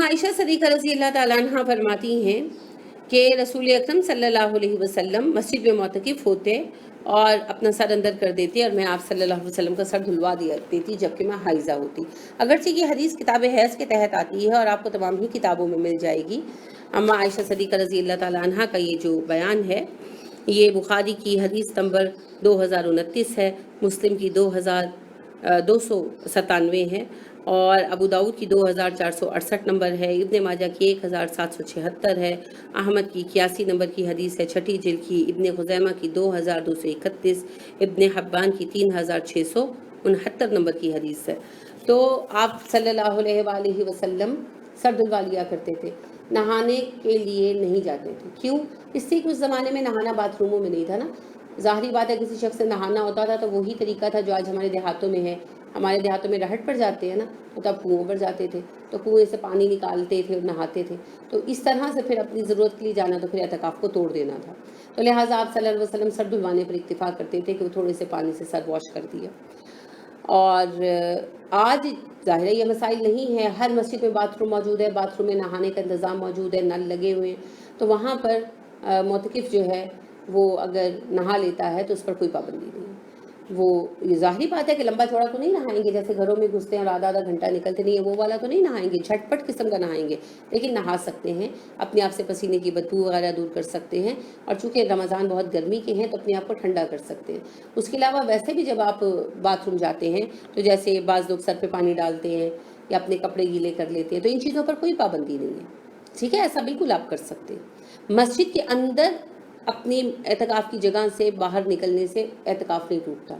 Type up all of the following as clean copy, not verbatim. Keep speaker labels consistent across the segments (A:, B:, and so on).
A: आयशा सदीक़ा रज़ी अल्लाह ताला अन्हा फरमाती हैं कि रसूल अकरम सल्लल्लाहु अलैहि वसल्लम मस्जिद में मोतकिफ़ होते और अपना सर अंदर कर देते और मैं आप सल्लल्लाहु अलैहि वसल्लम का सर धुलवा दिया देती जबकि मैं हाइज़ा होती। अगरचे ये हदीस किताब हैज़ के तहत आती है और आपको तमाम ही किताबों में मिल जाएगी। अम्मा आयशा सदीक़ा रज़ी अल्लाह ताला अन्हा का ये जो बयान है ये बुखारी की हदीस नंबर 2029 है, मुस्लिम की 2297 है और अबू दाऊद की 2468 नंबर है, इब्ने माजा की 1776 है, अहमद की 81 नंबर की हदीस है, छठी जिल्द की, इब्ने खुज़ैमा की 2231, इब्ने हब्बान की 3669 नंबर की हदीस है। तो आप सल्लल्लाहु अलैहि वसल्लम सर धुलवा लिया करते थे, नहाने के लिए नहीं जाते थे। क्यों? इससे कि उस ज़माने में नहाना बाथरूमों में नहीं था ना। ज़ाहिरी बात है, किसी शख्स से नहाना होता था तो वही तरीका था जो आज हमारे देहातों में है। हमारे देहातों में रहट पर जाते हैं ना, तो तब कुओं पर जाते थे, तो कुएं से पानी निकालते थे और नहाते थे। तो इस तरह से फिर अपनी ज़रूरत के लिए जाना तो फिर एतकाफ़ को तोड़ देना था। तो लिहाजा आप सल्लल्लाहु अलैहि वसल्लम सर धुलवाने पर इत्तिफ़ाक़ करते थे कि वो थोड़े से पानी से सर वॉश कर दिया। और आज ज़ाहिर है ये मसाइल नहीं है, हर मस्जिद में बाथरूम मौजूद है, बाथरूम में नहाने का इंतज़ाम मौजूद है, नल लगे हुए हैं, तो वहाँ पर मोतकिफ़ जो है वो अगर नहा लेता है तो उस पर कोई पाबंदी नहीं है। वो ये ज़ाहिरी बात है कि लंबा चौड़ा तो नहीं नहाएंगे, जैसे घरों में घुसते हैं और आधा आधा घंटा निकलते नहीं है, वो वाला तो नहीं नहाएंगे, झटपट किस्म का नहाएंगे, लेकिन नहा सकते हैं, अपने आप से पसीने की बदबू वगैरह दूर कर सकते हैं। और चूँकि रमज़ान बहुत गर्मी के हैं तो अपने आप को ठंडा कर सकते हैं। उसके अलावा वैसे भी जब आप बाथरूम जाते हैं तो जैसे बाज़ लोग सर पे पानी डालते हैं या अपने कपड़े गीले कर लेते हैं, तो इन चीज़ों पर कोई पाबंदी नहीं है, ठीक है, ऐसा बिल्कुल आप कर सकते हैं। मस्जिद के अंदर अपनी एतकाफ़ की जगह से बाहर निकलने से एतकाफ़ नहीं टूटता,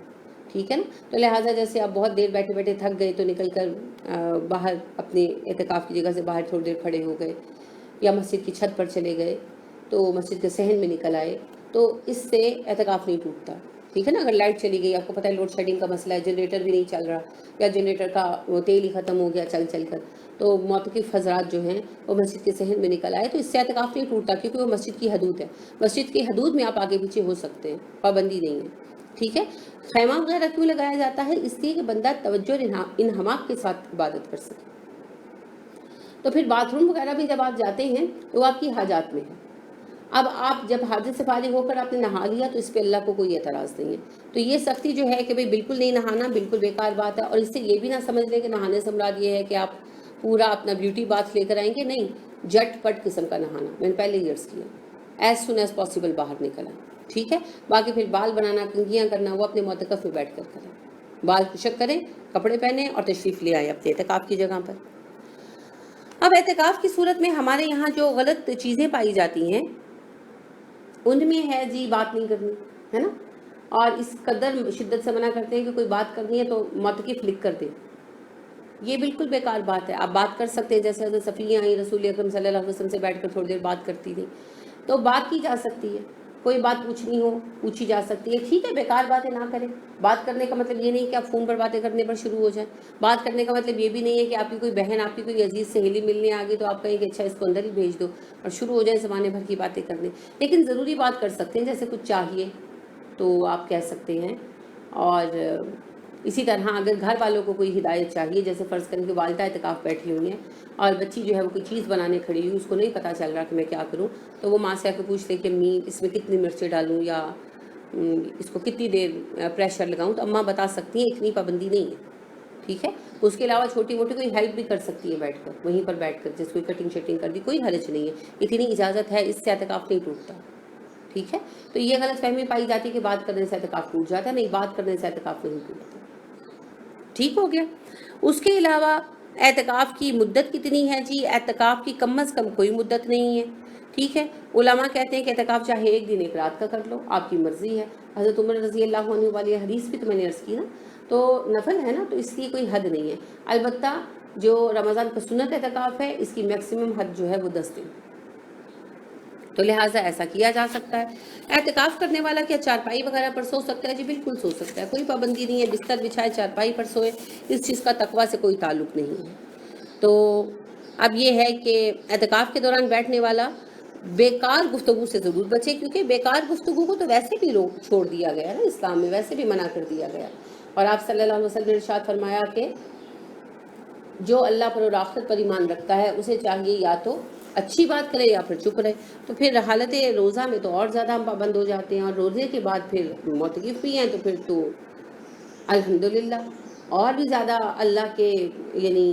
A: ठीक है ना। तो लिहाजा जैसे आप बहुत देर बैठे बैठे थक गए तो निकल कर बाहर अपने एतकाफ़ की जगह से बाहर थोड़ी देर खड़े हो गए या मस्जिद की छत पर चले गए, तो मस्जिद के सहन में निकल आए, तो इससे एतकाफ़ नहीं टूटता, ठीक है ना। अगर लाइट चली गई, आपको पता है लोड शेडिंग का मसला है, जनरेटर भी नहीं चल रहा या जनरेटर का वो तेल ही ख़त्म हो गया चल कर, तो मोतकिफ़ हज़रात जो हैं वो मस्जिद के सहन में निकल आए, तो इससे एतकाफ़ नहीं टूटता क्योंकि वो मस्जिद की हदूद है। मस्जिद की हदूद में आप आगे पीछे हो सकते हैं, पाबंदी नहीं है, ठीक है। खैमा वगैरह क्यों लगाया जाता है? इसलिए कि बंदा तवज्जो और इन्हमाक के साथ इबादत कर सके। तो फिर बाथरूम वगैरह भी जब आप जाते हैं तो आपकी हाजात में है। अब आप जब हाजत से फारिग होकर आपने नहा लिया तो इस पर अल्लाह को कोई एतराज़ नहीं है। तो ये सख्ती जो है कि भाई बिल्कुल नहीं नहाना, बिल्कुल बेकार बात है। और इससे ये भी ना समझ लें कि नहाने से मुराद ये है कि आप पूरा अपना ब्यूटी बाथ लेकर आएंगे, नहीं, झटपट किस्म का नहाना। मैंने पहले ही अर्ज़ किया, एज़ सुन एज़ पॉसिबल बाहर निकल आए, ठीक है। बाकी फिर बाल बनाना, कंघियाँ करना, वो अपने मोतकफ़ में बैठ कर करें, बाल खुशक करें, कपड़े पहने और तशरीफ़ ले आए अपने एतकाफ़ की जगह पर। अब एतकाफ़ की सूरत में हमारे यहाँ जो गलत चीज़ें पाई जाती हैं उनमें है जी बात नहीं करनी, है ना। और इस कदर शिद्दत से मना करते हैं कि कोई बात करनी है तो मोतकिफ़ लिख कर दे। ये बिल्कुल बेकार बात है। आप बात कर सकते हैं, जैसे हज़रत सफ़िया आई रसूल अकरम सल्लल्लाहु अलैहि वसल्लम से बैठकर थोड़ी देर बात करती थी, तो बात की जा सकती है। कोई बात पूछनी हो पूछी जा सकती है, ठीक है। बेकार बातें ना करें। बात करने का मतलब ये नहीं कि आप फ़ोन पर बातें करने पर शुरू हो जाएं। बात करने का मतलब ये भी नहीं है कि आपकी कोई बहन, आपकी कोई अजीज़ सहेली मिलने आ गई तो आप कहें कि अच्छा इसको अंदर ही भेज दो और शुरू हो जाए ज़माने भर की बातें करने। लेकिन ज़रूरी बात कर सकते हैं, जैसे कुछ चाहिए तो आप कह सकते हैं। और इसी तरह अगर घर वालों को कोई हिदायत चाहिए, जैसे फ़र्ज़ करें कि वालिदा एतकाफ़ बैठी हुई हैं और बच्ची जो है वो कोई चीज़ बनाने खड़ी हुई, उसको नहीं पता चल रहा कि मैं क्या करूं, तो वो माँ से आकर पूछ ले कि अम्मी इसमें कितनी मिर्चें डालूं या इसको कितनी देर प्रेशर लगाऊं, तो अम्मा बता सकती हैं, इतनी पाबंदी नहीं है, ठीक है। उसके अलावा छोटी मोटी कोई हेल्प भी कर सकती है बैठकर, वहीं पर बैठकर, जैसे कोई कटिंग शटिंग कर दी, कोई हर्ज नहीं है, इतनी इजाज़त है, इससे एतकाफ़ नहीं टूटता, ठीक है। तो ये गलत फहमी पाई जाती है कि बात करने से एतकाफ़ टूट जाता है, नहीं, बात करने से एतकाफ़ नहीं टूटता, ठीक हो गया। उसके अलावा एतकाफ़ की मुद्दत कितनी है जी? एतकाफ़ की कम अज़ कम कोई मुद्दत नहीं है, ठीक है। उलमा कहते हैं कि एतकाफ़ चाहे एक दिन एक रात का कर लो, आपकी मर्ज़ी है। हज़रत उमर रज़ी अल्लाह अन्हु वाली हदीस भी तो मैंने अर्ज़ की ना, तो नफल है ना, तो इसलिए कोई हद नहीं है। अलबत्ता जो रमज़ान का सुन्नत एतकाफ़ है, इसकी मैक्सिमम हद जो है वो 10 दिन, तो लिहाजा ऐसा किया जा सकता है। एहतिकाफ़ करने वाला क्या चारपाई वगैरह पर सो सकता है जी? बिल्कुल सो सकता है, कोई पाबंदी नहीं है, बिस्तर बिछाए चारपाई पर सोए, इस चीज़ का तकवा से कोई ताल्लुक़ नहीं है। तो अब ये है कि एहतिकाफ़ के दौरान बैठने वाला बेकार गुफ्तगू से ज़रूर बचे, क्योंकि बेकार गुफ्तगू को तो वैसे भी रोक छोड़ दिया गया है ना, इस्लाम में वैसे भी मना कर दिया गया। और आप सल्लल्लाहु अलैहि वसल्लम ने इरशाद फरमाया कि جو اللہ پر اور آخرت پر ایمان رکھتا ہے اسے چاہیے یا تو اچھی بات کرے یا پھر چپ رہے. تو پھر حالت روزہ میں تو اور زیادہ ہم پابند ہو جاتے ہیں، اور روزے کے بعد پھر معتکف بھی ہیں تو پھر تو الحمدللہ اور بھی زیادہ اللہ کے یعنی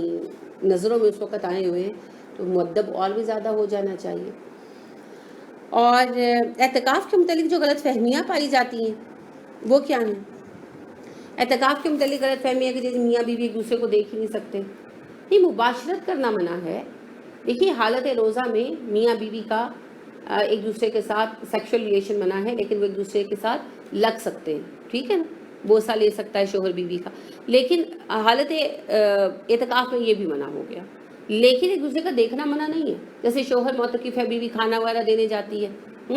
A: نظروں میں اس وقت آئے ہوئے ہیں، تو مؤدب اور بھی زیادہ ہو جانا چاہیے. اور اعتکاف کے متعلق جو غلط فہمیاں پائی جاتی ہیں وہ کیا ہیں؟ اعتکاف کے متعلق غلط فہمی ہے کہ جیسے میاں بیوی ایک دوسرے کو دیکھ ہی نہیں سکتے. نہیں، مباشرت کرنا منع ہے. دیکھیے حالت روزہ میں میاں بیوی کا ایک دوسرے کے ساتھ سیکشل ریلیشن منع ہے، لیکن وہ ایک دوسرے کے ساتھ لگ سکتے ہیں، ٹھیک ہے نا، بوسہ لے سکتا ہے شوہر بیوی کا. لیکن حالت اعتکاف میں یہ بھی منع ہو گیا. لیکن ایک دوسرے کا دیکھنا منع نہیں ہے. جیسے شوہر معتکف ہے، بیوی کھانا وغیرہ دینے جاتی ہے،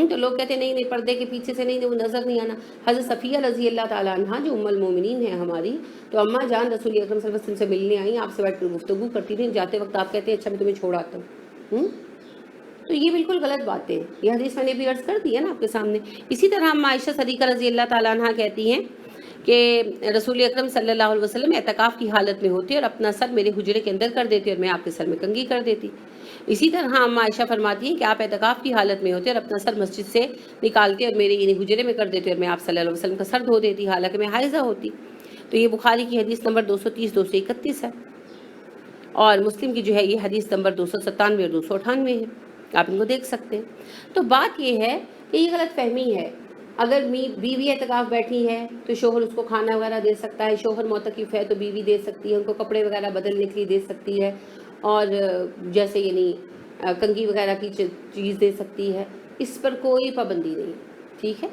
A: تو لوگ کہتے ہیں نہیں پردے کے پیچھے سے نہیں، وہ نظر نہیں آنا. حضرت صفیہ رضی اللہ تعالیٰ عنہ جو ام المومنین ہیں ہماری، تو اماں جان رسول اکرم صلی اللہ علیہ وسلم سے ملنے آئیں، آپ سے بیٹھ کر گفتگو کرتی تھیں، جاتے وقت آپ کہتے ہیں اچھا میں تمہیں چھوڑ آتا ہوں. تو یہ بالکل غلط باتیں ہیں. یہ حدیث میں نے بھی عرض کر دی ہے نا آپ کے سامنے. اسی طرح ہم عائشہ صدیقہ رضی اللہ تعالیٰ عنہ کہتی ہیں کہ رسول اکرم صلی اللہ علیہ وسلم اعتکاف کی حالت میں ہوتے اور اپنا سر میرے حجرے کے اندر کر دیتے اور میں آپ کے سر میں کنگھی کر دیتی. اسی طرح ہم عائشہ فرماتی ہیں کہ آپ اعتکاف کی حالت میں ہوتے اور اپنا سر مسجد سے نکالتے اور میرے یعنی حجرے میں کر دیتے اور میں آپ صلی اللہ علیہ وسلم کا سر دھو دیتی، حالانکہ میں حائضہ ہوتی. تو یہ بخاری کی حدیث نمبر 230 231 ہے، اور مسلم کی جو ہے یہ حدیث نمبر 297 اور 298 ہے. آپ ان کو دیکھ سکتے ہیں. تو بات یہ ہے کہ یہ غلط فہمی ہے. اگر بیوی اعتکاف بیٹھی ہے تو شوہر اس کو کھانا وغیرہ دے سکتا ہے، شوہر معتکف ہے تو بیوی دے سکتی ہے، ان کو کپڑے وغیرہ بدلنے کے لیے دے سکتی ہے، اور جیسے یعنی کنگھی وغیرہ کی چیز دے سکتی ہے. اس پر کوئی پابندی نہیں، ٹھیک ہے.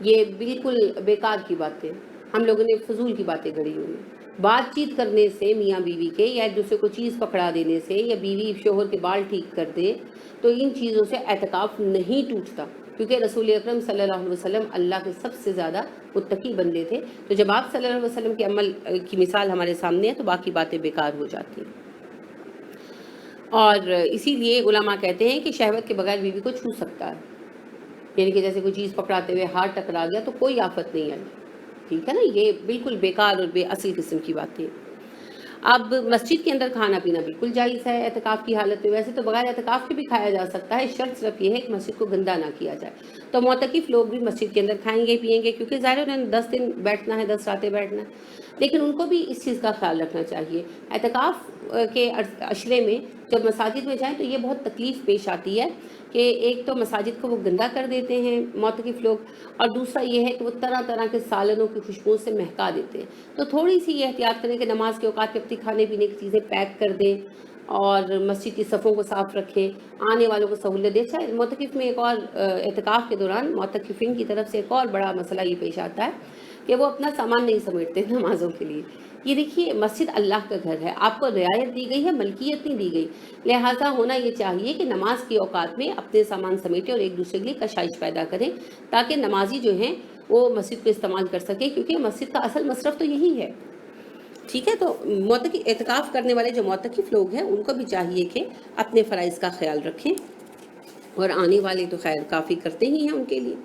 A: یہ بالکل بیکار کی باتیں، ہم لوگوں نے فضول کی باتیں گھڑی ہوئی ہیں. بات چیت کرنے سے میاں بیوی کے، یا ایک دوسرے کو چیز پکڑا دینے سے، یا بیوی شوہر کے بال ٹھیک کر دے، تو ان چیزوں سے اعتکاف نہیں ٹوٹتا، کیونکہ رسول اکرم صلی اللہ علیہ وسلم اللہ کے سب سے زیادہ متقی بندے تھے. تو جب آپ صلی اللہ علیہ وسلم کے عمل کی مثال ہمارے سامنے ہے تو باقی باتیں بیکار ہو جاتی ہیں. اور اسی لیے علماء کہتے ہیں کہ شہوت کے بغیر بیوی کو چھو سکتا ہے، یعنی کہ جیسے کوئی چیز پکڑاتے ہوئے ہاتھ ٹکرا گیا تو کوئی آفت نہیں آئی، ٹھیک ہے نا. یہ بالکل بیکار اور بے اصل قسم کی باتیں. اب مسجد کے اندر کھانا پینا بالکل جائز ہے اعتکاف کی حالت میں. ویسے تو بغیر اعتکاف کے بھی کھایا جا سکتا ہے، شرط صرف یہ ہے کہ مسجد کو گندا نہ کیا جائے. تو معتکف لوگ بھی مسجد کے اندر کھائیں گے پیئیں گے، کیونکہ ظاہر انہیں 10 دن بیٹھنا ہے، 10 راتیں بیٹھنا ہے. لیکن ان کو بھی اس چیز کا خیال رکھنا چاہیے. اعتکاف کے عشرے میں جب مساجد میں جائیں تو یہ بہت تکلیف پیش آتی ہے کہ ایک تو مساجد کو وہ گندا کر دیتے ہیں معتکف لوگ، اور دوسرا یہ ہے کہ وہ طرح طرح کے سالنوں کی خوشبو سے مہکا دیتے ہیں. تو تھوڑی سی یہ احتیاط کریں کہ نماز کے اوقات میں اپنی کھانے پینے کی چیزیں پیک کر دیں، اور مسجد کی صفوں کو صاف رکھیں، آنے والوں کو سہولت دیں. اچھا، معتکف میں ایک اور اعتکاف کے دوران معتکفین کی طرف سے ایک اور بڑا مسئلہ یہ پیش آتا ہے کہ وہ اپنا سامان نہیں سمیٹتے نمازوں کے لیے. یہ دیکھیے مسجد اللہ کا گھر ہے، آپ کو رعایت دی گئی ہے، ملکیت نہیں دی گئی. لہٰذا ہونا یہ چاہیے کہ نماز کے اوقات میں اپنے سامان سمیٹیں اور ایک دوسرے کے لیے کشائش پیدا کریں، تاکہ نمازی جو ہیں وہ مسجد کو استعمال کر سکیں، کیونکہ مسجد کا اصل مصرف تو یہی ہے، ٹھیک ہے. تو اعتکاف کرنے والے جو معتکف لوگ ہیں ان کو بھی چاہیے کہ اپنے فرائض کا خیال رکھیں، اور آنے والے تو خیر کافی کرتے ہی ہیں ان کے لیے.